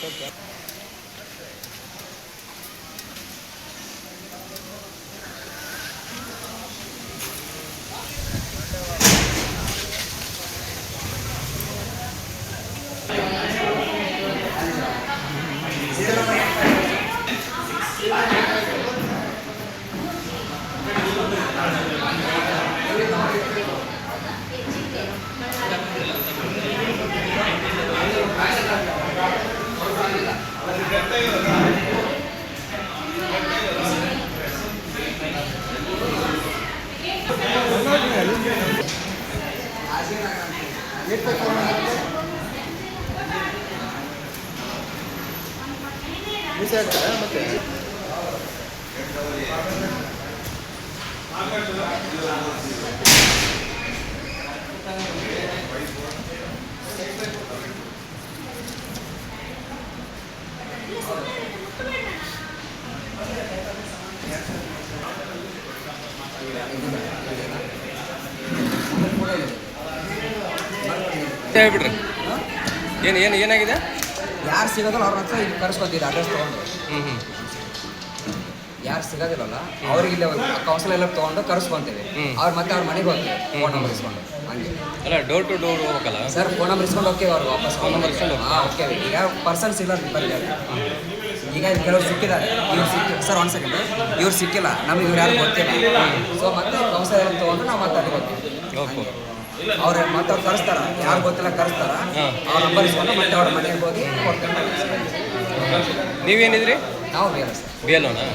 ಮತ್ತೆ ಹೇಳ್ಬಿಡ್ರಿ ಏನಾಗಿದೆ? ಯಾರು ಸಿಗೋದಿಲ್ಲ ಅವ್ರ ಹತ್ರ ಇಲ್ಲಿ ಕರೆಸ್ಕೊತೀರಿ ಅಡ್ರೆಸ್ ತೊಗೊಂಡು. ಯಾರು ಸಿಗೋದಿಲ್ಲಲ್ಲ ಅವ್ರಿಗೆ ಇಲ್ಲಿ ಕೌನ್ಸಿಲ್ ಎಲ್ಲ ತೊಗೊಂಡು ಕರೆಸ್ಕೊಂತೀವಿ. ಅವ್ರು ಮತ್ತೆ ಅವ್ರ ಮನೆಗೆ ಹೋಗ್ತೀವಿ ಫೋನ್ ನಂಬರ್ ಇಸ್ಕೊಂಡು. ಹಂಗೆ ಅಲ್ಲ, ಡೋರ್ ಟು ಡೋರ್ ಹೋಗಲ್ಲ ಸರ್. ಫೋನ್ ನಂಬರ್ ಇಸ್ಕೊಂಡು ಹೋಗ್ತೀವಿ ಅವ್ರಿಗೆ ವಾಪಸ್. ಫೋನ್ ನಂಬರ್ ಇಸ್ಕೊಂಡು ಓಕೆ. ಈಗ ಪರ್ಸನ್ ಸಿಗಲ್ಲ ಬರಲಿ. ಈಗ ಕೆಲವ್ರು ಸಿಕ್ಕಿದ್ದಾರೆ, ಇವ್ರು ಸರ್ ಒಂದು ಸೆಕೆಂಡ್, ಇವ್ರು ಸಿಕ್ಕಿಲ್ಲ, ನಮಗೆ ಇವ್ರು ಯಾರು ಗೊತ್ತಿಲ್ಲ. ಸೊ ಮತ್ತೆ ಕೌನ್ಸಿಲ್ ಎಲ್ಲ ತೊಗೊಂಡು ನಾವು ಮತ್ತೆ ಅಲ್ಲಿ ಹೋಗ್ತೀವಿ. ಅವ್ರು ಮತ್ತೆ ಅವ್ರು ಕರೆಸ್ತಾರ, ಯಾರು ಗೊತ್ತಿಲ್ಲ ಕರೆಸ್ತಾರ, ಅವ್ರ ನಂಬರ್ ಇಸ್ಕೊಂಡು ಮತ್ತೆ ಅವ್ರ ಮನೆಗೆ ಹೋಗಿ ಕೊಡ್ತಾರೆ. ನೀವೇನಿದ್ರಿ? ನಾವು ಬೇರೆ ಸರ್. ಬೇಲೋನಾ?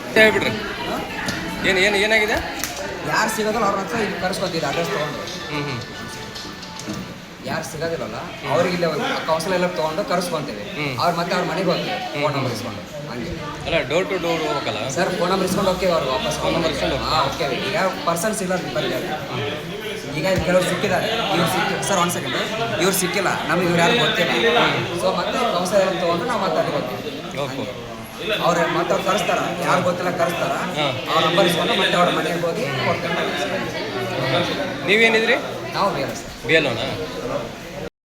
ಮತ್ತೆ ಹೇಳ್ಬಿಡ್ರಿ ಏನಾಗಿದೆ? ಯಾರು ಸಿಗೋದಿಲ್ಲ ಅವ್ರ ಹತ್ರ ಇಲ್ಲಿ ಕರೆಸ್ಕೊತೀರಿ ಅಡ್ರೆಸ್ ತೊಗೊಂಡು. ಯಾರು ಸಿಗೋದಿಲ್ಲಲ್ಲ ಅವ್ರಿಗೆ ಇಲ್ಲಿ ಕೌನ್ಸಿಲ್ ಎಲ್ಲ ತೊಗೊಂಡು ಕರೆಸ್ಕೊಂತೀವಿ. ಅವ್ರು ಮತ್ತೆ ಅವ್ರ ಮನೆಗೆ ಹೋಗ್ತೀವಿ ಫೋನ್ ನಂಬರ್ ಇಸ್ಕೊಂಡು. ಹಂಗೆ ಅಲ್ಲ, ಡೋರ್ ಟು ಡೋರ್ ಹೋಗಲ್ಲ ಸರ್. ಫೋನ್ ನಂಬರ್ ಇಸ್ಕೊಂಡು ಹೋಗ್ತೀವಿ ಅವ್ರಿಗೆ ವಾಪಸ್. ಫೋನ್ ನಂಬರ್ ಇಸ್ಕೊಂಡು ಓಕೆ. ಈಗ ಪರ್ಸನ್ ಸಿಗಲ್ಲ ಬರಲಿ. ಈಗ ಕೆಲವ್ರು ಸಿಕ್ಕಿದ್ದಾರೆ, ಇವ್ರು ಸರ್ ಒಂದು ಸೆಕೆಂಡ್, ಇವ್ರು ಸಿಕ್ಕಿಲ್ಲ, ನಮಗೆ ಇವ್ರು ಯಾರು ಗೊತ್ತಿಲ್ಲ. ಸೊ ಮತ್ತೆ ಕೌನ್ಸಿಲ್ ಎಲ್ಲ ತೊಗೊಂಡು ನಾವು ಮತ್ತೆ ಅಲ್ಲಿ ಹೋಗ್ತೀವಿ. ಅವ್ರು ಮತ್ತೆ ಅವ್ರು ಕರೆಸ್ತಾರ, ಯಾರು ಗೊತ್ತಿಲ್ಲ ಕರೆಸ್ತಾರ, ಅವ್ರ ನಂಬರ್ ಇಸ್ಕೊಂಡು ಮತ್ತೆ ಅವ್ರ ಮನೆಗೆ ಹೋಗಿ ಕೊಡ್ತಾರೆ. ನೀವೇನಿದ್ರಿ? ನಾವು ಬೇರೆ ಸರ್. ಬೇಲೋನಾ?